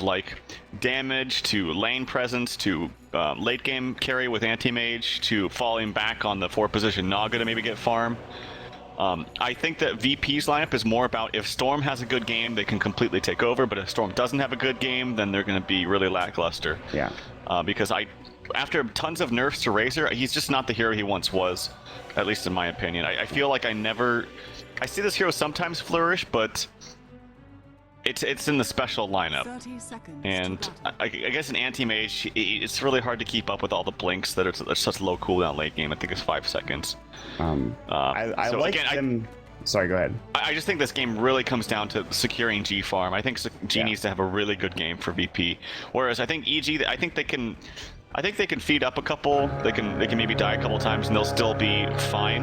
of like damage to lane presence to late game carry with anti-mage to falling back on the 4 position Naga to maybe get farm. I think that VP's lineup is more about if Storm has a good game, they can completely take over, but if Storm doesn't have a good game, then they're going to be really lackluster. Yeah. Because after tons of nerfs to Razor, he's just not the hero he once was, at least in my opinion. I feel like I see this hero sometimes flourish, but it's in the special lineup. And I guess in anti-mage, it's really hard to keep up with all the blinks that are such low cooldown late game. I think it's 5 seconds. I so like again, them. Sorry, go ahead. I just think this game really comes down to securing G farm. I think G needs to have a really good game for VP. Whereas I think EG, I think they can feed up a couple. They can maybe die a couple times and they'll still be fine.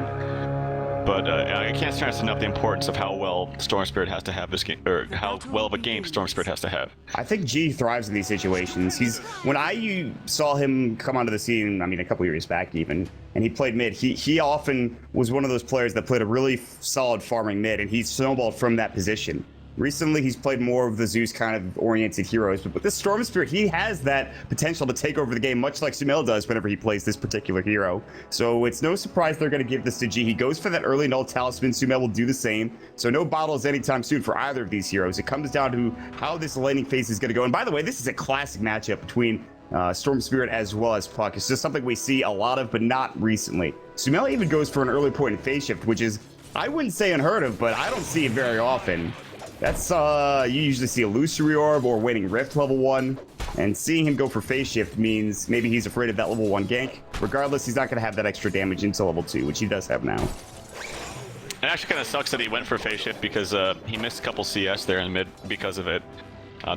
But I can't stress enough the importance of how well Storm Spirit has to have this game, or how well of a game Storm Spirit has to have. I think G thrives in these situations. When I saw him come onto the scene, I mean, a couple years back even, and he played mid, he often was one of those players that played a really solid farming mid, and he snowballed from that position. Recently, he's played more of the Zeus kind of oriented heroes, but with this Storm Spirit, he has that potential to take over the game, much like Sumail does whenever he plays this particular hero. So it's no surprise they're going to give this to G. He goes for that early null talisman. Sumail will do the same. So no bottles anytime soon for either of these heroes. It comes down to how this laning phase is going to go. And by the way, this is a classic matchup between Storm Spirit as well as Puck. It's just something we see a lot of, but not recently. Sumail even goes for an early point in phase shift, which is, I wouldn't say unheard of, but I don't see it very often. That's, you usually see Illusory Orb or Waiting Rift level 1, and seeing him go for phase shift means maybe he's afraid of that level 1 gank. Regardless, he's not going to have that extra damage until level 2, which he does have now. It actually kind of sucks that he went for phase shift because he missed a couple CS there in mid because of it.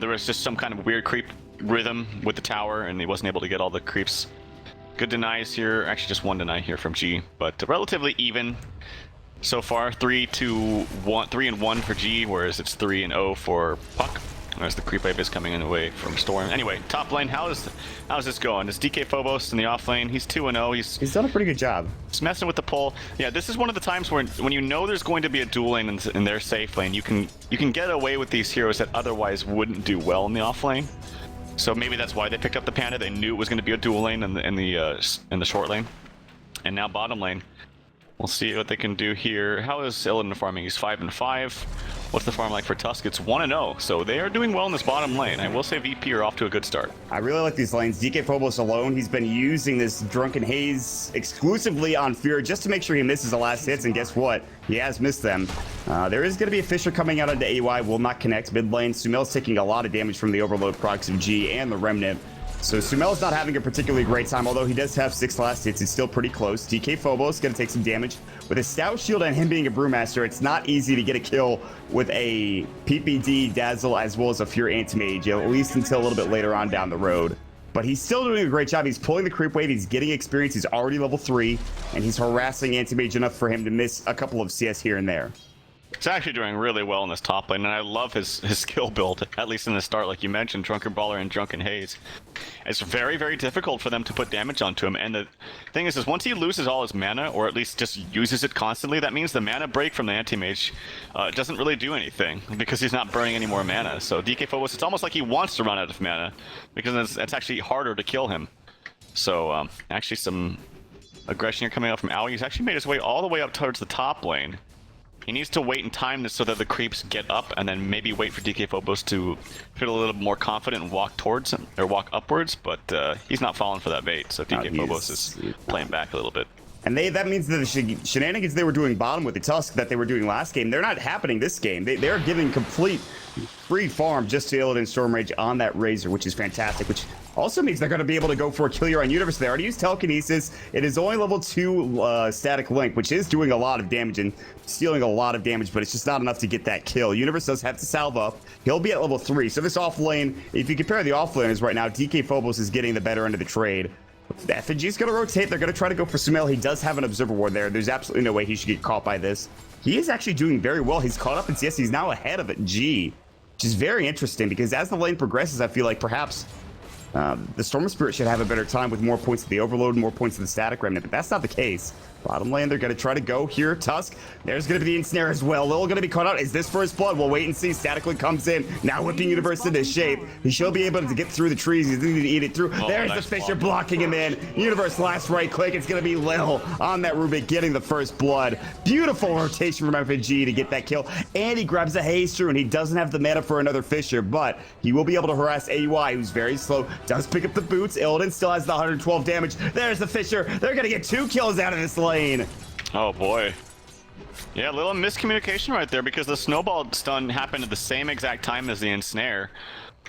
There was just some kind of weird creep rhythm with the tower, and he wasn't able to get all the creeps. Good denies here, actually just 1 deny here from G, but relatively even. So far, 3 and 1 for G, whereas it's 3 and 0 for Puck. As the creep wave is coming in the way from Storm. Anyway, top lane, how's this going? It's DK Phobos in the off lane. He's 2 and 0. He's done a pretty good job. He's messing with the pull. Yeah, this is one of the times when you know there's going to be a dual lane in their safe lane, you can get away with these heroes that otherwise wouldn't do well in the off lane. So maybe that's why they picked up the Panda. They knew it was going to be a dual lane in the short lane, and now bottom lane. We'll see what they can do here. How is Illidan farming? He's 5 and 5. What's the farm like for Tusk? It's 1 and 0. So they are doing well in this bottom lane. I will say VP are off to a good start. I really like these lanes. DK Phobos alone, he's been using this Drunken Haze exclusively on Fear just to make sure he misses the last hits, and guess what? He has missed them. There is going to be a Fisher coming out into AY, will not connect mid lane. Sumail's taking a lot of damage from the Overload procs of G and the Remnant. So Sumail's not having a particularly great time, although he does have 6 last hits. It's still pretty close. DK Phobos going to take some damage. With a Stout Shield and him being a Brewmaster, it's not easy to get a kill with a PPD, Dazzle, as well as a Fear Anti-Mage, at least until a little bit later on down the road. But he's still doing a great job. He's pulling the creep wave. He's getting experience. He's already level 3, and he's harassing Anti-Mage enough for him to miss a couple of CS here and there. He's actually doing really well in this top lane, and I love his skill build, at least in the start, like you mentioned, Drunken Brawler and Drunken Haze. It's very, very difficult for them to put damage onto him, and the thing is once he loses all his mana, or at least just uses it constantly, that means the mana break from the Anti-Mage doesn't really do anything, because he's not burning any more mana. So DK Phobos, it's almost like he wants to run out of mana, because it's actually harder to kill him. So, actually some aggression here coming out from Owie. He's actually made his way all the way up towards the top lane. He needs to wait and time this so that the creeps get up, and then maybe wait for DK Phobos to feel a little more confident and walk towards him, or walk upwards, but he's not falling for that bait, so DK Phobos is playing back a little bit. And that means that the shenanigans they were doing bottom with the Tusk that they were doing last game, they're not happening this game. They're giving complete free farm just to Illidan Stormrage on that Razor, which is fantastic, which also means they're going to be able to go for a kill here on Universe. They already used Telekinesis. It is only level 2 Static Link, which is doing a lot of damage and stealing a lot of damage, but it's just not enough to get that kill. Universe does have to salve up. He'll be at level 3. So this off lane, if you compare the off laners right now, DK Phobos is getting the better end of the trade. The FNG's going to rotate. They're going to try to go for Sumail. He does have an Observer Ward there. There's absolutely no way he should get caught by this. He is actually doing very well. He's caught up in CS. He's now ahead of it, G, which is very interesting because as the lane progresses, I feel like perhaps The Storm Spirit should have a better time with more points of the Overload, more points of the Static Remnant, but that's not the case. Bottom lane, they're going to try to go here. Tusk, there's going to be the Ensnare as well. Lil going to be caught out. Is this first blood? We'll wait and see. Statically comes in, now whipping Universe into shape. He should be able to get through the trees. He's going to eat it through. There's nice the Fissure blocking him in. Universe last right click. It's going to be Lil on that Rubik getting the first blood. Beautiful rotation from FNG to get that kill. And he grabs a Haze through, and he doesn't have the mana for another Fissure, but he will be able to harass AUI, who's very slow. Does pick up the boots. Illidan still has the 112 damage. There's the Fissure. They're going to get 2 kills out of this lane. Oh boy. Yeah, a little miscommunication right there because the snowball stun happened at the same exact time as the ensnare.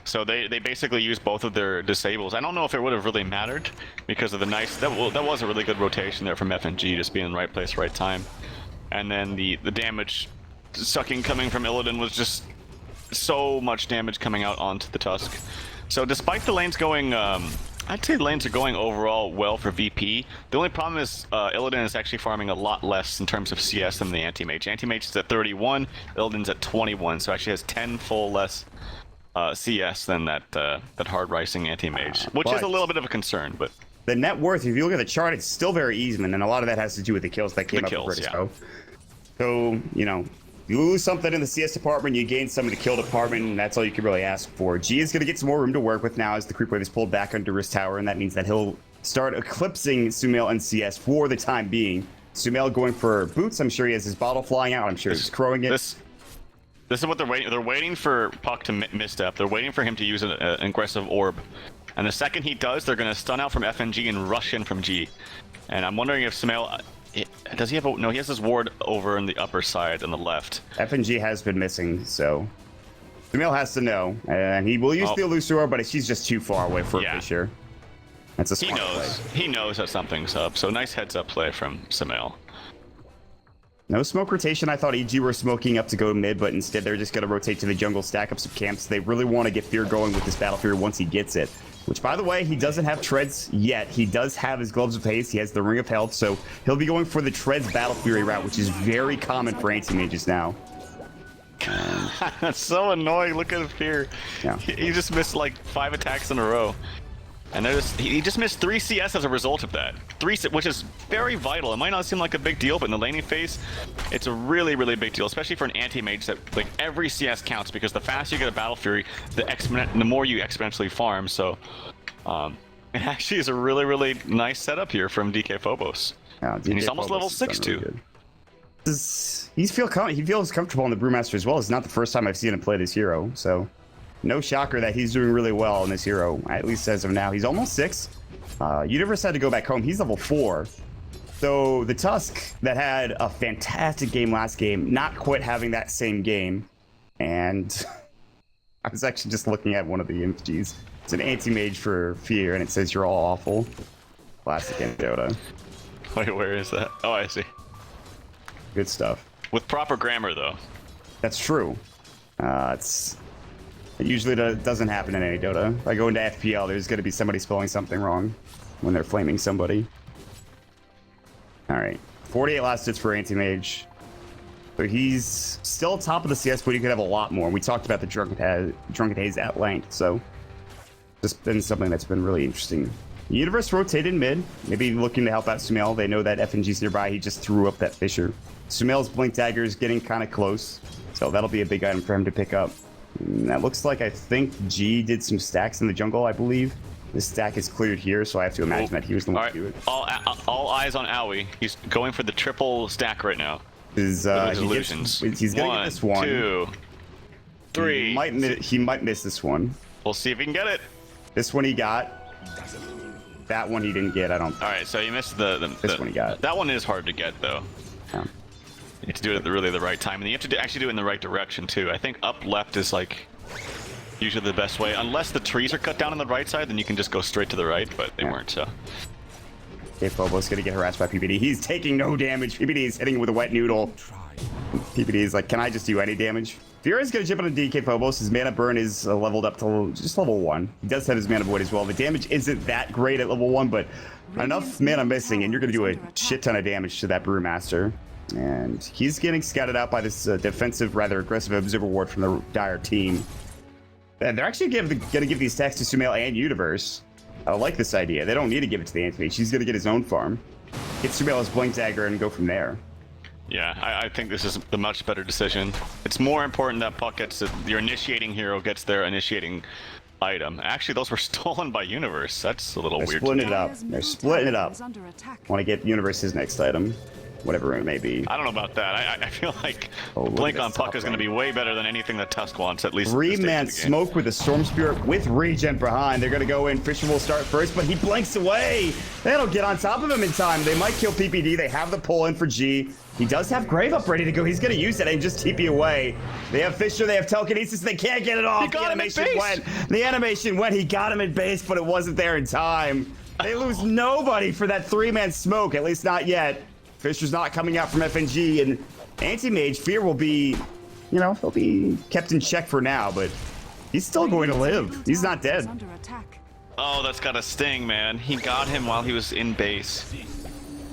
So they basically used both of their disables. I don't know if it would have really mattered because of the nice... That was a really good rotation there from FNG, just being in the right place, right time. And then the damage sucking coming from Illidan was just so much damage coming out onto the Tusk. So despite the lanes going... I'd say lanes are going overall well for VP. The only problem is Illidan is actually farming a lot less in terms of CS than the Anti-Mage. Anti-Mage is at 31, Illidan's at 21, so actually has 10 full less CS than that hard rising Anti-Mage, which is a little bit of a concern, but... The net worth, if you look at the chart, it's still very even, and a lot of that has to do with the kills that came up with Virtus.pro. So, you know, you lose something in the CS department, you gain some in the kill department, and that's all you can really ask for. G is going to get some more room to work with now as the creep wave is pulled back under his tower, and that means that he'll start eclipsing Sumail and CS for the time being. Sumail going for boots. I'm sure he has his bottle flying out. I'm sure he's crowing it. This is what they're waiting. They're waiting for Puck to misstep. They're waiting for him to use an aggressive orb. And the second he does, they're going to stun out from FNG and rush in from G. And I'm wondering if Sumail... Does he have a... No, he has his ward over in the upper side on the left. FNG has been missing, so... Sumail has to know. And he will use the Elusior, but she's just too far away for a Fissure. That's a smart play. He knows that something's up, so nice heads-up play from Sumail. No smoke rotation. I thought EG were smoking up to go mid, but instead they're just going to rotate to the jungle, stack up some camps. They really want to get Fear going with this Battle Fury once he gets it. Which, by the way, he doesn't have treads yet. He does have his gloves of haste. He has the ring of health, so he'll be going for the treads Battle Fury route, which is very common for anti-mages now. That's so annoying. Look at Fear. Yeah. He just missed like 5 attacks in a row. And he just missed 3 CS as a result of that. 3, which is very vital. It might not seem like a big deal, but in the laning phase, it's a really, really big deal, especially for an anti-mage that like every CS counts because the faster you get a Battle Fury, the more you exponentially farm. So it actually is a really, really nice setup here from DK Phobos. Yeah, and he's almost level 6 too. He feels comfortable in the Brewmaster as well. It's not the first time I've seen him play this hero, so no shocker that he's doing really well in this hero, at least as of now. He's almost 6. Universe had to go back home. He's level 4. So the Tusk that had a fantastic game last game, not quite having that same game. And I was actually just looking at one of the MGs. It's an anti-mage for Fear, and it says you're all awful. Classic in Dota. Wait, where is that? Oh, I see. Good stuff. With proper grammar, though. That's true. It usually doesn't happen in any Dota. If I go into FPL, there's going to be somebody spelling something wrong when they're flaming somebody. Alright. 48 last hits for Anti-Mage. So he's still top of the CS, but he could have a lot more. We talked about the Drunken Haze at length, so just been something that's been really interesting. Universe rotated mid, maybe looking to help out Sumail. They know that FNG's nearby. He just threw up that Fissure. Sumail's Blink Dagger is getting kind of close, so that'll be a big item for him to pick up. And that looks like, I think G did some stacks in the jungle, I believe. This stack is cleared here, so I have to imagine that he was the one to do it. All eyes on Owie. He's going for the triple stack right now. He's going to get this one. 2, 3. He might miss this one. We'll see if he can get it. This one he got. That one he didn't get, I don't think. Alright, so he missed this one he got. That one is hard to get, though. Yeah. You have to do it at really the right time, and you have to actually do it in the right direction, too. I think up left is, like, usually the best way. Unless the trees are cut down on the right side, then you can just go straight to the right, but they weren't, so. Okay, Phobos gonna get harassed by PPD. He's taking no damage. PPD is hitting with a wet noodle. PPD is like, can I just do any damage? Fear is gonna jump on a DK Phobos. His mana burn is leveled up to just level 1. He does have his mana void as well. The damage isn't that great at level 1, but enough mana missing, and you're gonna do a shit ton of damage to that Brewmaster. And he's getting scouted out by this defensive, rather aggressive Observer Ward from the Dire team. And they're actually going to give these attacks to Sumail and Universe. I like this idea. They don't need to give it to the Anti-Mage. He's going to get his own farm. Get Sumail his Blink Dagger and go from there. Yeah, I think this is the much better decision. It's more important that Puck gets your initiating hero gets their initiating item. Actually, those were stolen by Universe. That's a little weird. They're splitting it up. They're splitting it up. Want to get Universe his next item, whatever it may be. I don't know about that. I feel like Oh, Blink on Puck is going to be way better than anything that Tusk wants, at least. Three-man smoke with a Storm Spirit with regen behind. They're going to go in. Fisher will start first, but he blinks away. They don't get on top of him in time. They might kill PPD. They have the pull in for G. He does have Grave up ready to go. He's going to use it and just TP away. They have Fisher. They have Telekinesis. They can't get it off. He got him in base. The animation went. He got him in base, but it wasn't there in time. They lose nobody for that three-man smoke, at least not yet. Fisher's not coming out from FNG, and Anti-Mage Fear will be, you know, he'll be kept in check for now, but he's still going to live. He's not dead. Oh, that's got a sting, man. He got him while he was in base.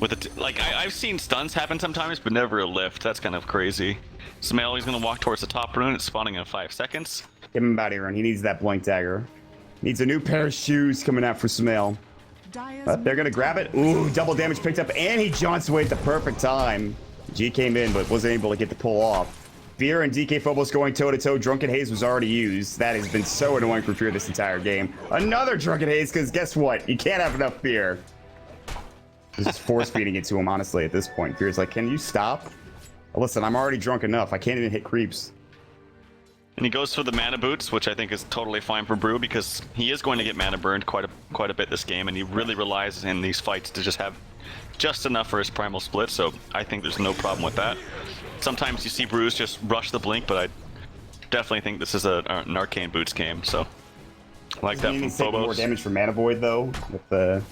With I've seen stuns happen sometimes, but never a lift. That's kind of crazy. Sumail, he's going to walk towards the top rune. It's spawning in 5 seconds. Give him a bounty run. He needs that Blink Dagger. Needs a new pair of shoes coming out for Sumail. But they're going to grab it. Ooh, double damage picked up, and he jaunts away at the perfect time. G came in, but wasn't able to get the pull off. Fear and DK Phobos going toe-to-toe. Drunken Haze was already used. That has been so annoying for Fear this entire game. Another Drunken Haze, because guess what? You can't have enough Fear. Just force-feeding it to him, honestly, at this point. Fear's like, can you stop? Listen, I'm already drunk enough. I can't even hit creeps. And he goes for the mana boots, which I think is totally fine for Brew, because he is going to get mana burned quite a bit this game, and he really relies in these fights to just have just enough for his primal split, so I think there's no problem with that. Sometimes you see Brews just rush the blink, but I definitely think this is an Arcane Boots game, so I like that from Phobos. More damage for Mana Void, though, with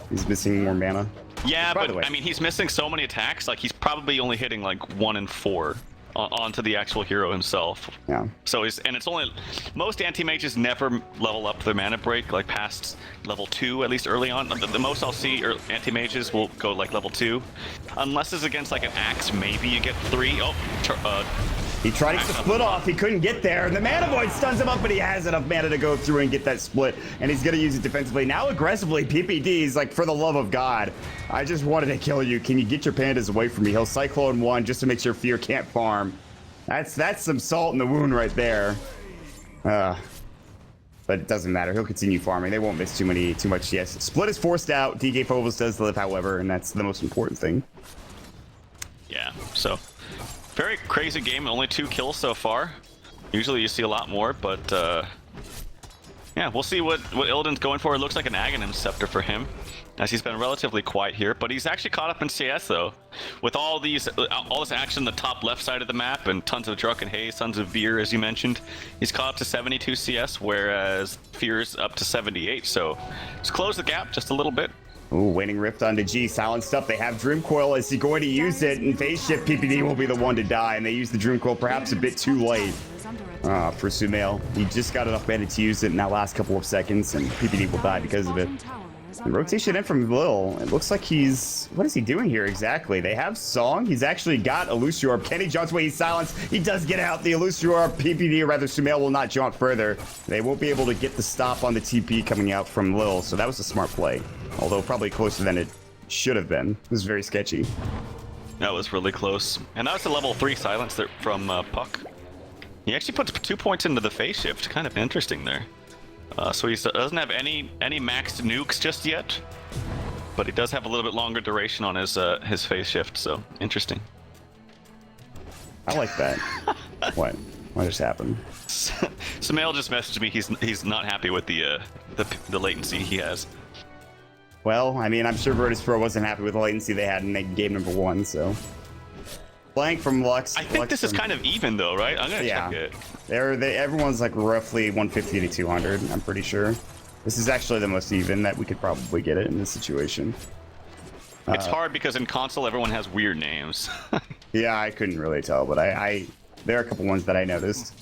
he's missing more mana. Yeah, but I mean, he's missing so many attacks, like he's probably only hitting like 1 in 4. Onto the actual hero himself. Yeah. So it's only most anti-mages never level up their mana break like past level 2, at least early on. The most I'll see anti-mages will go like level 2, unless it's against like an axe. Maybe you get 3. Oh, he tried to split off. He couldn't get there. And the Mana Void stuns him up, but he has enough mana to go through and get that split. And he's going to use it defensively. Now aggressively, PPD is like, for the love of God, I just wanted to kill you. Can you get your pandas away from me? He'll Cyclone 1 just to make sure Fear can't farm. That's some salt in the wound right there. But it doesn't matter. He'll continue farming. They won't miss too much. Yes. Split is forced out. DK Phobos does live, however, and that's the most important thing. Yeah, so very crazy game. Only 2 kills so far. Usually you see a lot more, but yeah, we'll see what Illidan's going for. It looks like an Aghanim Scepter for him, as he's been relatively quiet here, but he's actually caught up in CS though. With all this action on the top left side of the map and tons of Drunken Haze, tons of Veer, as you mentioned, he's caught up to 72 CS, whereas Fear's up to 78, so let's close the gap just a little bit. Ooh, Waning Rift onto G, silenced up. They have Dream Coil. Is he going to use it? And Phase Shift, PPD will be the one to die, and they use the Dream Coil perhaps a bit too late. For Sumail. He just got enough mana to use it in that last couple of seconds, and PPD will die because of it. And rotation in from Lil. It looks like he's... What is he doing here exactly? They have Song. He's actually got Elusive Orb. Kenny jumps away. He's silenced. He does get out. The Elusive Orb. PPD, or rather Sumail, will not jump further. They won't be able to get the stop on the TP coming out from Lil, so that was a smart play. Although probably closer than it should have been. It was very sketchy. That was really close. And that was the level 3 silence there from Puck. He actually puts 2 points into the phase shift. Kind of interesting there. So he doesn't have any maxed nukes just yet, but he does have a little bit longer duration on his phase shift. So interesting. I like that. What just happened? Sumail just messaged me. He's not happy with the latency he has. Well, I mean, I'm sure Virtus.pro wasn't happy with the latency they had in game number 1. So. Blank from Lux. I think this is kind of even though, right? I'm gonna check it. Everyone's like roughly 150 to 200. I'm pretty sure. This is actually the most even that we could probably get it in this situation. It's hard because in console everyone has weird names. Yeah, I couldn't really tell, but there are a couple ones that I noticed.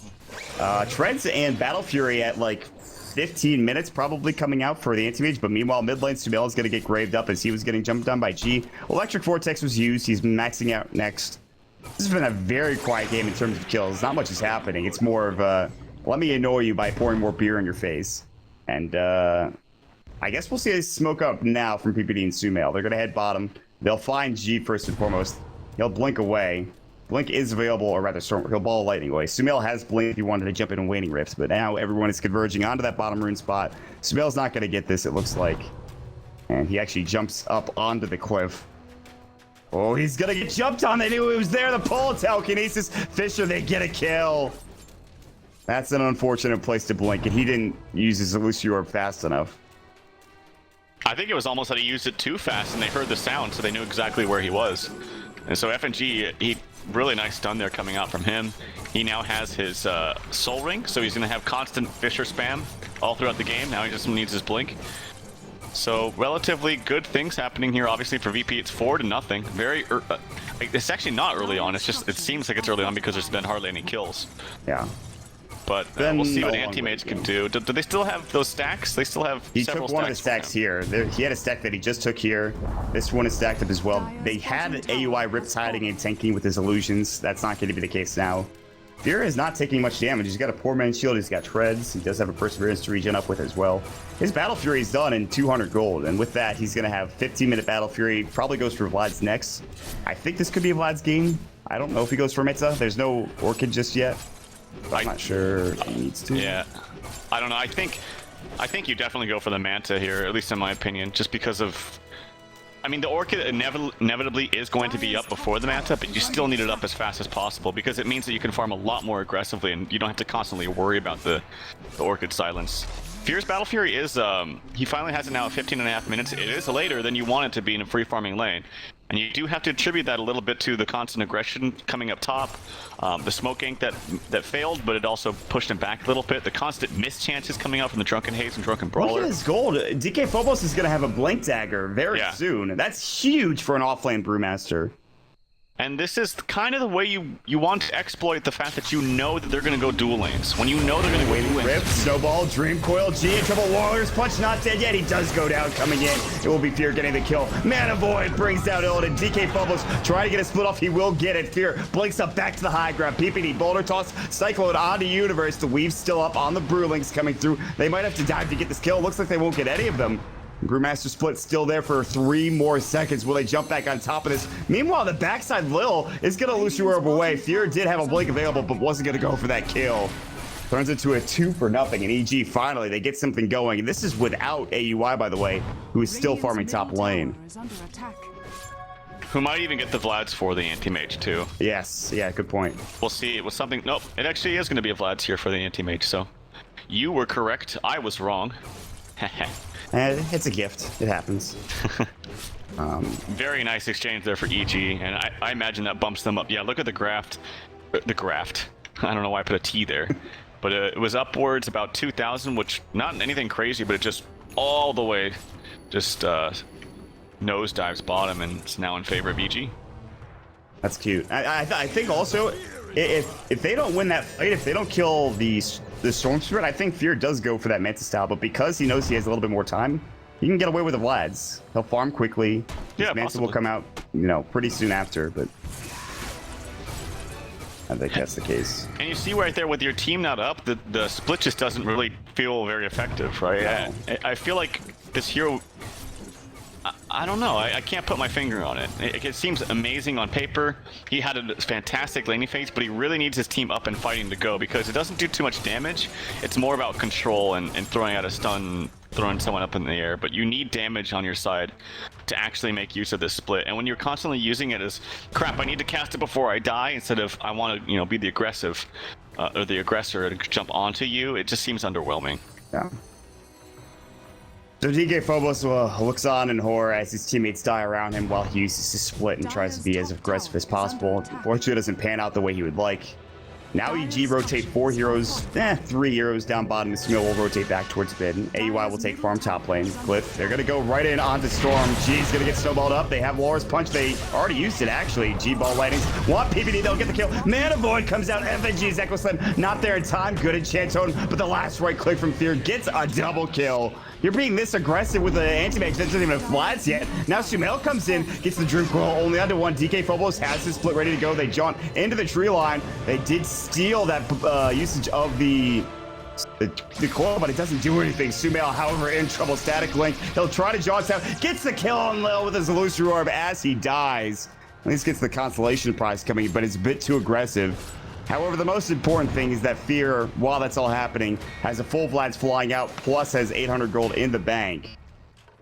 Treads and Battle Fury at like 15 minutes probably coming out for the anti-mage, but meanwhile mid lane Sumail is going to get graved up as he was getting jumped on by G. Electric Vortex was used. He's maxing out next. This has been a very quiet game in terms of kills. Not much is happening. It's more of let me annoy you by pouring more beer in your face. And I guess we'll see a smoke up now from PPD and Sumail. They're going to head bottom. They'll find G first and foremost. He'll blink away. Blink is available, or rather, he'll ball lightning away. Sumail has blink if he wanted to jump in and waning rifts, but now everyone is converging onto that bottom rune spot. Sumail's not going to get this, it looks like. And he actually jumps up onto the cliff. Oh, he's going to get jumped on. They knew he was there. The pull. Telekinesis. Fisher, they get a kill. That's an unfortunate place to blink, and he didn't use his Elusive Orb fast enough. I think it was almost that he used it too fast, and they heard the sound, so they knew exactly where he was. And so FNG, he really nice stun there coming out from him. He now has his Soul Ring, so he's going to have constant Fisher spam all throughout the game. Now he just needs his blink. So relatively good things happening here. Obviously for VP, it's 4-0. Very, it's actually not early on. It's just, it seems like it's early on because there's been hardly any kills. Yeah. But we'll see what Anti-Mage can do. Do they still have those stacks? They still have He several took one of the stacks here. He had a stack that he just took here. This one is stacked up as well. They had AUI riptiding and tanking with his illusions. That's not going to be the case now. Fear is not taking much damage. He's got a poor man's shield. He's got treads. He does have a perseverance to regen up with as well. His Battle Fury is done in 200 gold. And with that, he's going to have 15-minute Battle Fury. Probably goes for Vlad's next. I think this could be Vlad's game. I don't know if he goes for Meta. There's no Orchid just yet. I'm not sure he needs to. Yeah, I don't know. I think you definitely go for the Manta here, at least in my opinion, just because of. I mean, the Orchid inevitably is going to be up before the Manta, but you still need it up as fast as possible because it means that you can farm a lot more aggressively, and you don't have to constantly worry about the Orchid silence. Fear's Battle Fury is he finally has it now at 15.5 minutes. It is later than you want it to be in a free farming lane. And you do have to attribute that a little bit to the constant aggression coming up top, the smoke ink that failed, but it also pushed him back a little bit. The constant miss chances coming out from the Drunken Haze and Drunken Brawler. Look at his gold. DK Phobos is going to have a Blink Dagger very soon. That's huge for an offlane Brewmaster. And this is kind of the way you want to exploit the fact that you know that they're going to go dual lanes. When you know they're going to go dual lanes. Rip, Snowball, Dream Coil, G in trouble. Warrior's Punch not dead yet. He does go down coming in. It will be Fear getting the kill. Mana Void brings down Illidan. DK Phobos trying to get a split off. He will get it. Fear blinks up back to the high ground. PPD, Boulder Toss, Cyclone onto Universe. The Weave's still up on the Brewlings coming through. They might have to dive to get this kill. Looks like they won't get any of them. Brewmaster split still there for 3 more seconds. Will they jump back on top of this? Meanwhile, the backside Lil is going to Elusive Orb away. Fear did have a blink available, but wasn't going to go for that kill. Turns into a 2-0, and EG finally, they get something going. And this is without AUI, by the way, who is still farming top lane. Who might even get the Vlads for the Anti-Mage, too. Yes, yeah, good point. We'll see. It was something... Nope, it actually is going to be a Vlads here for the Anti-Mage, so... You were correct. I was wrong. It's a gift. It happens. Very nice exchange there for EG, and I imagine that bumps them up. Yeah, look at the graft. The graft. I don't know why I put a T there. But it was upwards about 2,000, which not anything crazy, but it just all the way just nosedives bottom, and it's now in favor of EG. That's cute. I think also, if they don't win that fight, if they don't kill the Storm Spirit, I think Fear does go for that Manta style, but because he knows he has a little bit more time, he can get away with the Vlads. He'll farm quickly. Yeah, Manta will come out, pretty soon after, but I think that's the case. And you see right there with your team not up, the split just doesn't really feel very effective, right? No. I feel like this hero... I don't know. I can't put my finger on it. It seems amazing on paper. He had a fantastic laning phase, but he really needs his team up and fighting to go because it doesn't do too much damage. It's more about control and throwing out a stun, throwing someone up in the air. But you need damage on your side to actually make use of this split. And when you're constantly using it as, crap, I need to cast it before I die, instead of I want to, be the aggressive or the aggressor to jump onto you, it just seems underwhelming. Yeah. So DK Phobos looks on in horror as his teammates die around him while he uses his split and tries to be as aggressive as possible. Unfortunately, it doesn't pan out the way he would like. Now EG rotate 4 heroes, 3 heroes down bottom. Sumail will rotate back towards mid. AUI will take farm top lane. Cliff, they're going to go right in onto Storm. G's going to get snowballed up. They have Walrus Punch. They already used it, actually. G-Ball Lightnings want PPD. They'll get the kill. Mana Void comes out. FNG's Echo Slam not there in time. Good enchant, but the last right click from Fear gets a double kill. You're being this aggressive with the anti-mage that doesn't even have flats yet. Now Sumail comes in, gets the Dream Coil only onto 1. DK Phobos has his split ready to go. They jaunt into the tree line. They did steal that usage of the coil, but it doesn't do anything. Sumail, however, in trouble. Static Link, he'll try to jaunt out, gets the kill on Lil with his illusory orb as he dies. At least gets the consolation prize coming, but it's a bit too aggressive. However, the most important thing is that Fear, while that's all happening, has a full Vlad's flying out, plus has 800 gold in the bank.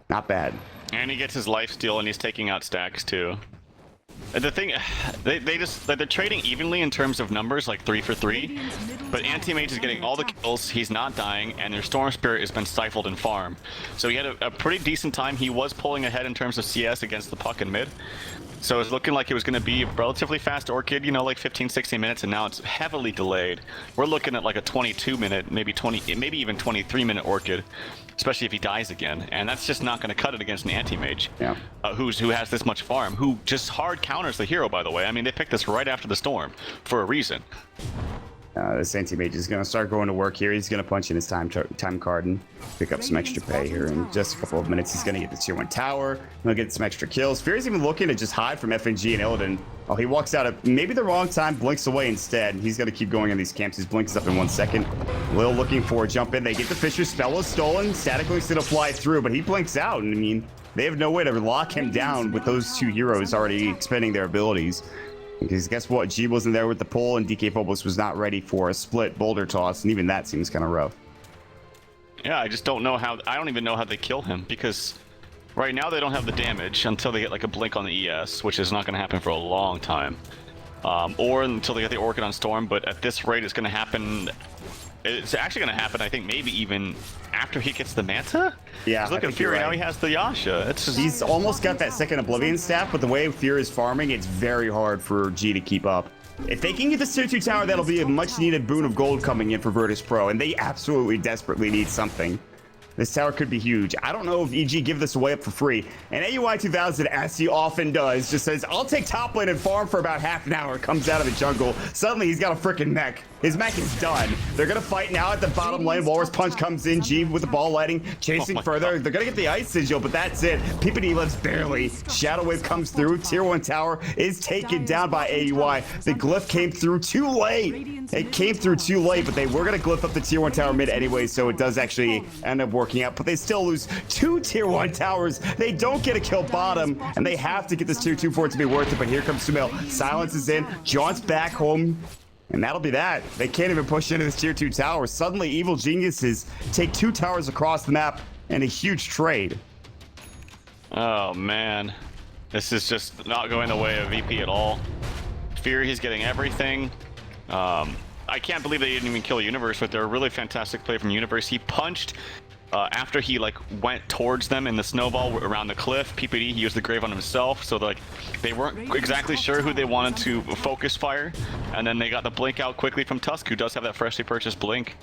Not bad. And he gets his life steal, and he's taking out stacks too. The thing, they're trading evenly in terms of numbers, like 3 for 3. But Anti-Mage is getting all the kills, he's not dying, and their Storm Spirit has been stifled in farm. So he had a pretty decent time. He was pulling ahead in terms of CS against the puck in mid. So it's looking like it was going to be a relatively fast Orchid, you know, like 15-16 minutes, and now it's heavily delayed. We're looking at like a 22-minute, maybe even 23-minute Orchid, especially if he dies again. And that's just not going to cut it against an Anti-Mage, who has this much farm, who just hard counters the hero, by the way. I mean, they picked this right after the Storm for a reason. This Anti-Mage is going to start going to work here. He's going to punch in his time card and pick up some extra pay here in just a couple of minutes. He's going to get the tier 1 tower. He'll get some extra kills. Fear's even looking to just hide from FNG and Illidan. Oh, he walks out at maybe the wrong time, blinks away instead. He's going to keep going in these camps. His blink is up in 1 second. Lil looking for a jump in. They get the Fisher. Spell was stolen. Static Link's going to fly through, but he blinks out. And I mean, they have no way to lock him down with those two heroes already expending their abilities. Because guess what? G wasn't there with the pull, and DK Phobos was not ready for a split boulder toss, and even that seems kind of rough. Yeah, I just don't know how. I don't even know how they kill him, because right now they don't have the damage until they get like a blink on the ES, which is not going to happen for a long time, or until they get the Orchid on Storm. But at this rate, it's going to happen. It's actually going to happen, I think, maybe even after he gets the Manta? Yeah, look at Fury, now he has the Yasha. It's just... He's almost got that second Oblivion staff, but the way Fear is farming, it's very hard for G to keep up. If they can get this tier 2 tower, that'll be a much-needed boon of gold coming in for Virtus.pro, and they absolutely desperately need something. This tower could be huge. I don't know if EG give this away up for free. And AUI 2000, as he often does, just says, I'll take top lane and farm for about half an hour. Comes out of the jungle. Suddenly, he's got a freaking mech. His mech is done. They're going to fight now at the bottom lane. Walrus Punch comes in. G with the ball lighting, chasing further. God. They're going to get the Ice Sigil, but that's it. PPD lives barely. Shadow Wave comes through. Tier 1 tower is taken down by AUI. The glyph came through too late. It came through too late, but they were going to glyph up the tier 1 tower mid anyway, so it does actually end up working out. But they still lose 2 tier 1 towers. They don't get a kill bottom, and they have to get this tier 2 for it to be worth it. But here comes Sumail. Silence is in. Jaunts back home. And that'll be that. They can't even push into this tier 2 tower. Suddenly, evil geniuses take 2 towers across the map and a huge trade. Oh, man. This is just not going the way of VP at all. Fear, he's getting everything. I can't believe they didn't even kill Universe, but they're a really fantastic play from Universe. He punched after he like went towards them in the snowball around the cliff. PPD, he used the grave on himself, so like they weren't exactly sure who they wanted to focus fire, and then they got the blink out quickly from Tusk, who does have that freshly purchased blink.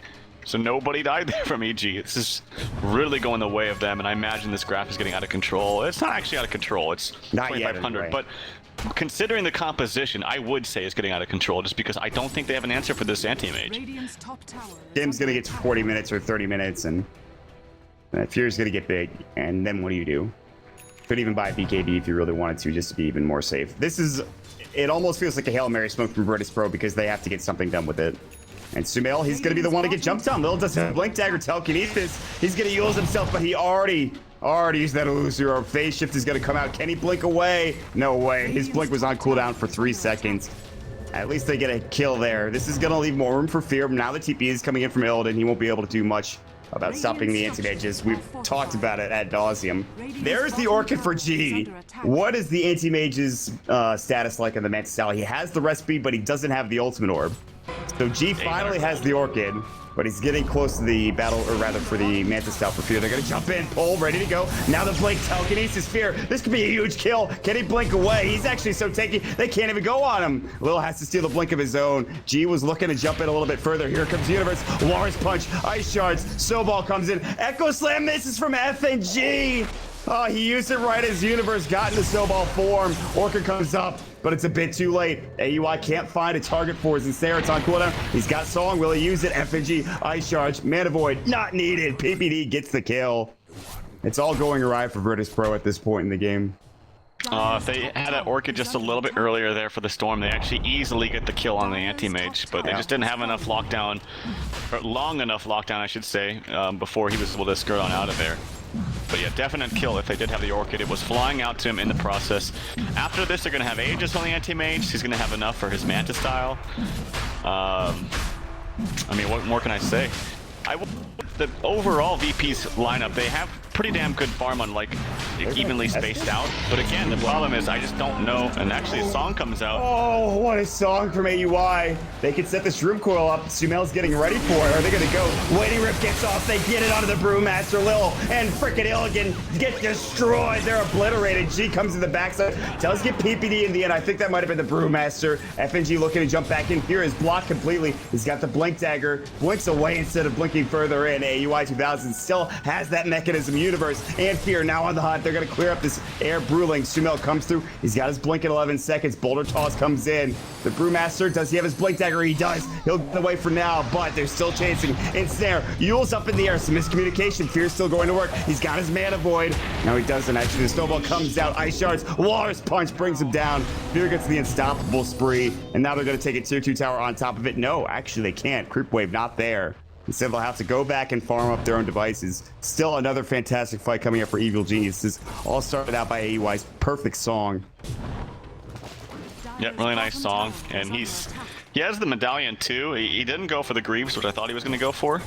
So nobody died there from EG. This is really going the way of them, and I imagine this graph is getting out of control. It's not actually out of control. It's 2,500, but considering the composition, I would say it's getting out of control, just because I don't think they have an answer for this Anti-Mage. Game's gonna get to 40 minutes or 30 minutes, and Fear's gonna get big, and then what do? Could even buy a BKB if you really wanted to, just to be even more safe. This is, it almost feels like a Hail Mary smoke from Virtus.pro because they have to get something done with it. And Sumail, he's gonna be the one to get jumped on. Lil does have Blink Dagger, Telekinesis. He's gonna use himself, but he already used that illusory. Phase Shift is gonna come out. Can he blink away? No way. His blink was on cooldown for 3 seconds. At least they get a kill there. This is gonna leave more room for Fear. Now the TP is coming in from Illidan. He won't be able to do much about stopping the Anti-Mages. We've talked about it ad nauseum. There's the Orchid for G. What is the Anti-Mage's status like in the Manta Style? He has the recipe, but he doesn't have the Ultimate Orb. So G finally has the Orchid, but he's getting close to the battle, or rather for the Manta Style for Fear. They're gonna jump in, pull, ready to go. Now the Blink, Telekinesis, Fear. This could be a huge kill. Can he blink away? He's actually so tanky, they can't even go on him. Lil has to steal the blink of his own. G was looking to jump in a little bit further. Here comes Universe, Walrus Punch, Ice Shards, Snowball comes in. Echo Slam misses from FNG. Oh, he used it right as Universe got into Snowball form. Orchid comes up, but it's a bit too late. AUI can't find a target for his Ensnare. It's on cooldown. He's got Song. Will he use it? FNG, Ice Charge, Mana Void, not needed. PPD gets the kill. It's all going awry for Virtus.pro at this point in the game. If they had an Orchid just a little bit earlier there for the Storm, they actually easily get the kill on the Anti-Mage, but they just didn't have enough lockdown, or long enough lockdown, I should say, before he was able to skirt on out of there. But yeah, definite kill if they did have the Orchid. It was flying out to him in the process. After this, they're going to have Aegis on the Anti-Mage. He's going to have enough for his Manta style. I mean, what more can I say? The overall VP's lineup, they have pretty damn good farm on, like, evenly spaced out. But again, the problem is I just don't know. And actually, a song comes out. Oh, what a song from AUI. They can set this room coil up. Sumail's getting ready for it. Are they going to go? Waiting Rip gets off. They get it onto the Brewmaster. Lil and frickin' Illigan get destroyed. They're obliterated. G comes to the backside. Does get PPD in the end. I think that might have been the Brewmaster. FNG looking to jump back in. Fear is blocked completely. He's got the Blink Dagger. Blinks away instead of blinking further in. AUI 2000 still has that mechanism universe, and Fear now on the hunt. They're going to clear up this air Bruling. Sumail comes through. He's got his blink in 11 seconds. Boulder Toss comes in. The Brewmaster, does he have his Blink Dagger? He does. He'll get away for now, but they're still chasing. Ensnare. Yule's up in the air. Some miscommunication. Fear's still going to work. He's got his Mana Void. No, he doesn't. Actually, the Snowball comes out. Ice Shards. Walrus Punch brings him down. Fear gets the unstoppable spree, and now they're going to take a tier 2 tower on top of it. No, actually, they can't. Creep Wave not there. Instead, they'll have to go back and farm up their own devices. Still another fantastic fight coming up for Evil Geniuses. All started out by AUI's perfect song. Yep, really nice song. And he has the medallion too. He didn't go for the Greaves, which I thought he was going to go for.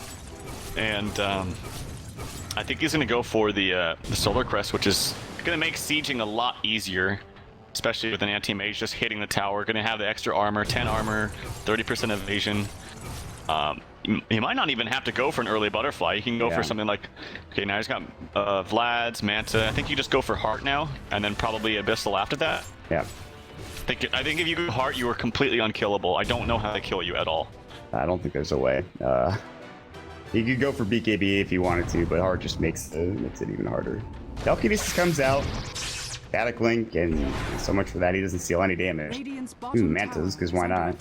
And I think he's going to go for the Solar Crest, which is going to make sieging a lot easier. Especially with an anti-mage just hitting the tower. Going to have the extra armor, 10 armor, 30% evasion. He might not even have to go for an early butterfly. He can go for something like, okay, now he's got Vlad's, Manta. I think you just go for Heart now, and then probably Abyssal after that. Yeah. I think if you go Heart, you are completely unkillable. I don't know how they kill you at all. I don't think there's a way. He could go for BKB if he wanted to, but Heart just makes it even harder. Telekinesis comes out. Static Link, and so much for that, he doesn't steal any damage. Mantas, because why not?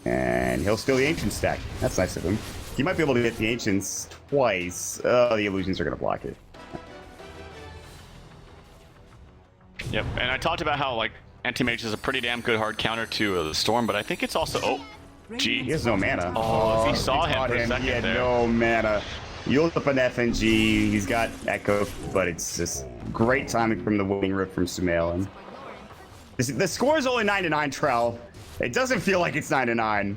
And he'll steal the Ancient stack. That's nice of him. He might be able to get the Ancients twice. The Illusions are going to block it. Yep, and I talked about how, like, Anti-Mage is a pretty damn good hard counter to the Storm, but I think it's also... Oh, G. He has no mana. Oh, if he saw him for a second he had there. no mana. You'll up an FNG. He's got Echo, but it's just great timing from the Waiting Rip from Sumail. And the score is only 9-9, Trell. It doesn't feel like it's 9-9.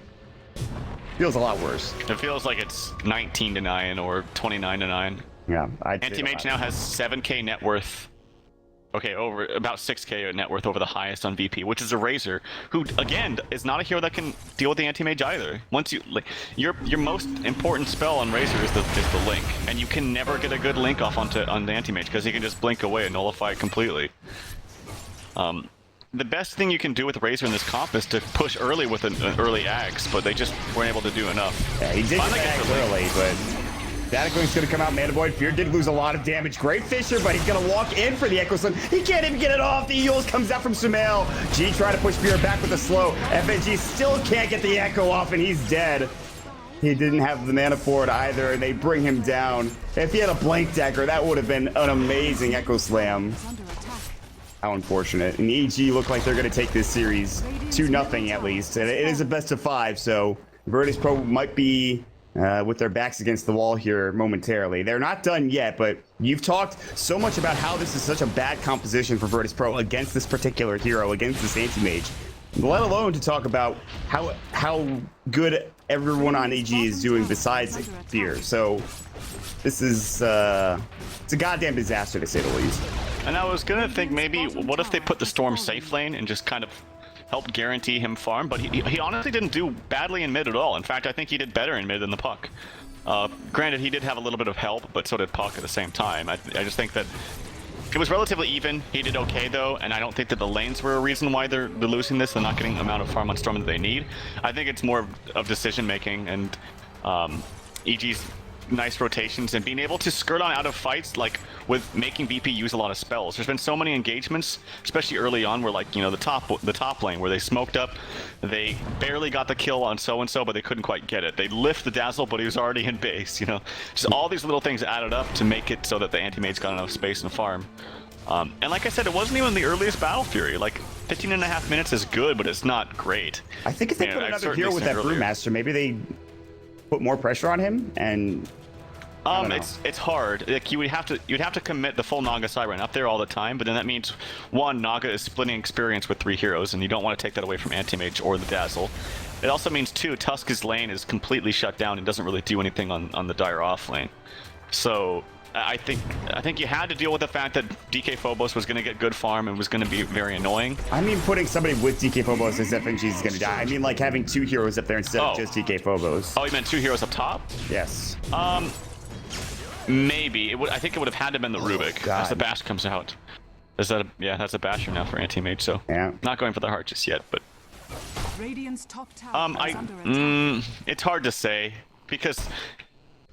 Feels a lot worse. It feels like it's 19-9 or 29-9. Yeah, Anti-Mage now has 7k net worth. Okay, over about 6k net worth over the highest on VP, which is a Razor, who again is not a hero that can deal with the Anti-Mage either. Once you like, your most important spell on Razor is the Link, and you can never get a good Link off on the Anti-Mage because he can just blink away and nullify it completely. The best thing you can do with Razor in this comp is to push early with an early Axe, but they just weren't able to do enough. Yeah, he did get Axe early, but Static Link's going to come out. Mana Void. Fear did lose a lot of damage. Great Fisher, but he's going to walk in for the Echo Slam. He can't even get it off. The Eels comes out from Sumail. G trying to push Fear back with a slow. FNG still can't get the Echo off, and he's dead. He didn't have the mana for it either, and they bring him down. If he had a Blink Dagger, that would have been an amazing Echo Slam. How unfortunate. And EG look like they're going to take this series 2-0 at least. And it is a best of 5, so Virtus.pro might be with their backs against the wall here momentarily. They're not done yet, but you've talked so much about how this is such a bad composition for Virtus.pro against this particular hero, against this anti-mage. Let alone to talk about how good everyone on EG is doing besides Fear. So this is it's a goddamn disaster to say the least. And I was gonna think maybe, what if they put the Storm safe lane and just kind of helped guarantee him farm? But he honestly didn't do badly in mid at all. In fact, I think he did better in mid than the Puck. Granted, he did have a little bit of help, but so did Puck at the same time. I just think that it was relatively even. He did okay though, and I don't think that the lanes were a reason why they're losing this. They're not getting the amount of farm on Storm that they need. I think it's more of decision making and EG's nice rotations and being able to skirt on out of fights, like with making VP use a lot of spells. There's been so many engagements, especially early on, where, like, you know, the top lane where they smoked up, they barely got the kill on so and so, but they couldn't quite get it. They lift the dazzle, but he was already in base. You know, just all these little things added up to make it so that the anti-mage got enough space and farm. And like I said, it wasn't even the earliest Battle Fury. Like 15.5 minutes is good, but it's not great. I think if they put another hero with that Brewmaster, maybe they put more pressure on him and. It's hard. Like you'd have to commit the full Naga Siren up there all the time, but then that means one, Naga is splitting experience with 3 heroes, and you don't want to take that away from Anti-Mage or the Dazzle. It also means two, Tusk's lane is completely shut down and doesn't really do anything on the Dire off lane. So I think you had to deal with the fact that DK Phobos was going to get good farm and was going to be very annoying. I mean, putting somebody with DK Phobos as FNG is going to die. I mean, like having 2 heroes up there instead of just DK Phobos. Oh, you meant 2 heroes up top? Yes. Maybe. I think it would have had to have been the Rubik as the Bash comes out. That's a Basher now for Anti-Mage, so yeah. Not going for the heart just yet, but Radiant's top tower is under attack. It's hard to say because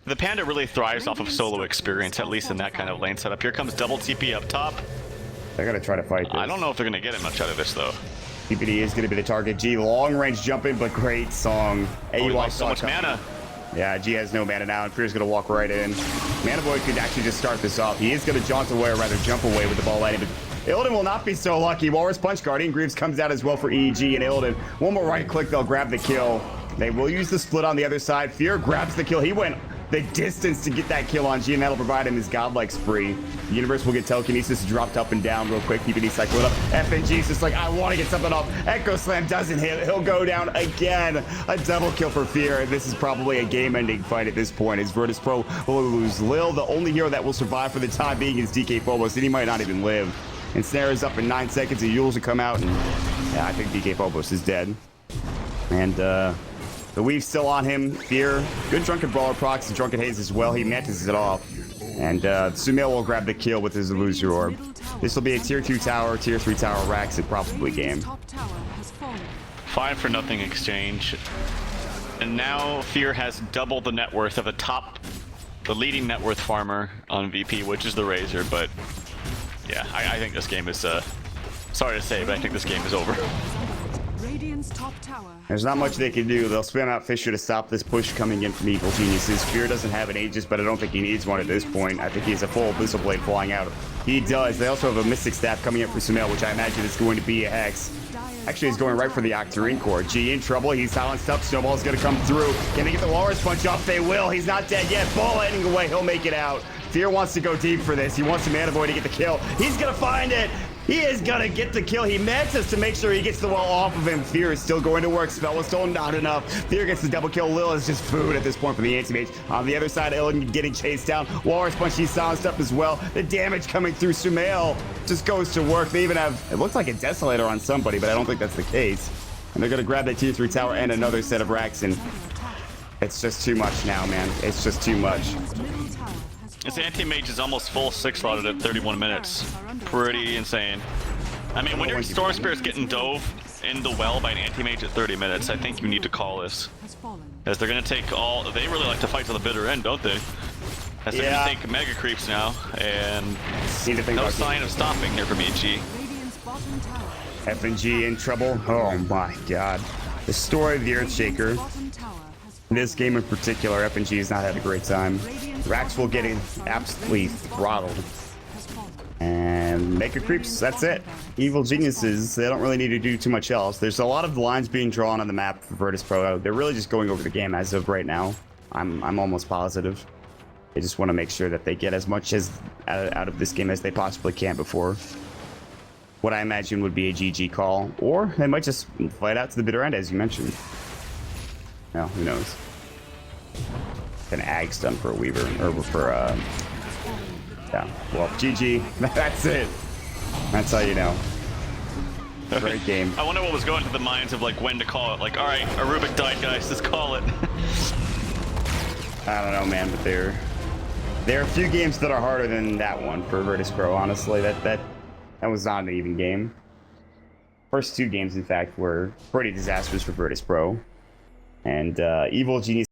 the Panda really thrives off of solo experience, at least in that kind of lane setup. Here comes double TP up top. They're gonna try to fight this. I don't know if they're gonna get much out of this though. PPD is gonna be the target. G long range jumping, but great song. He lost so much mana. Yeah, G has no mana now, and Fear's gonna walk right in. Mana Boy could actually just start this off. He is gonna jaunt away, or rather jump away with the ball landing, but Illidan will not be so lucky. Walrus Punch, Guardian Greaves comes out as well for EG, and Illidan, one more right click, they'll grab the kill. They will use the split on the other side. Fear grabs the kill. He went the distance to get that kill on G, and that'll provide him his godlike spree. The universe will get telekinesis dropped up and down real quick. PPD cycle it up. FNG's just like, I want to get something off. Echo Slam doesn't hit. He'll go down again. A double kill for Fear. This is probably a game-ending fight at this point, as Virtus.pro will lose Lil. The only hero that will survive for the time being is DK Phobos, and he might not even live. And Snare is up in 9 seconds, and Yules will come out, and yeah, I think DK Phobos is dead. And the weave's still on him. Fear, good Drunken Brawler procs, and Drunken Haze as well. He mantises it off. And Sumail will grab the kill with his Illusion Orb. This will be a tier 2 tower, tier 3 tower Rax, and probably game. 5-for-0 exchange. And now Fear has double the net worth of the leading net worth farmer on VP, which is the Razor, but yeah, I think this game is, sorry to say, but I think this game is over. There's not much they can do. They'll spam out Fisher to stop this push coming in from Evil Geniuses. Fear doesn't have an Aegis, but I don't think he needs one at this point. I think he has a full Abyssal Blade flying out. He does. They also have a Mystic Staff coming in for Sumail, which I imagine is going to be a Hex. Actually, he's going right for the Octarine Core. G in trouble. He's silenced up. Snowball's going to come through. Can they get the Walrus Punch off? They will. He's not dead yet. Ball heading away. He'll make it out. Fear wants to go deep for this. He wants the Mana Void to get the kill. He's going to find it. He is going to get the kill. He managed to make sure he gets the wall off of him. Fear is still going to work. Spell is still not enough. Fear gets the double kill. Lil is just food at this point for the Anti-Mage. On the other side, Illidan getting chased down. Walrus Punch, he's silenced up as well. The damage coming through Sumail just goes to work. They even have, it looks like a Desolator on somebody, but I don't think that's the case. And they're going to grab that tier 3 tower and another set of racks, and it's just too much now, man. It's just too much. This Anti-Mage is almost full 6-slotted at 31 minutes. Pretty insane. I mean, when your Storm Spirit's getting dove in the well by an Anti-Mage at 30 minutes, I think you need to call this. As they're going to take they really like to fight to the bitter end, don't they? As they're going to take Mega Creeps now, and no sign of stopping here from EG. FNG in trouble. Oh my god. The story of the Earthshaker. In this game in particular, FNG has not had a great time. Rax will get absolutely throttled. And Mega Creeps, that's it. Evil Geniuses, they don't really need to do too much else. There's a lot of lines being drawn on the map for Virtus.pro. They're really just going over the game as of right now. I'm almost positive. They just want to make sure that they get as much out of this game as they possibly can before what I imagine would be a GG call. Or they might just fight out to the bitter end, as you mentioned. No, who knows? An ag stun for a Weaver, or for yeah. Well, GG. That's it. That's how you know. Great game. I wonder what was going through the minds of like when to call it. Like, all right, a Rubik died, guys. Let's call it. I don't know, man, but there are a few games that are harder than that one for Virtus.pro. Honestly, that was not an even game. First 2 games, in fact, were pretty disastrous for Virtus.pro. And Evil Genius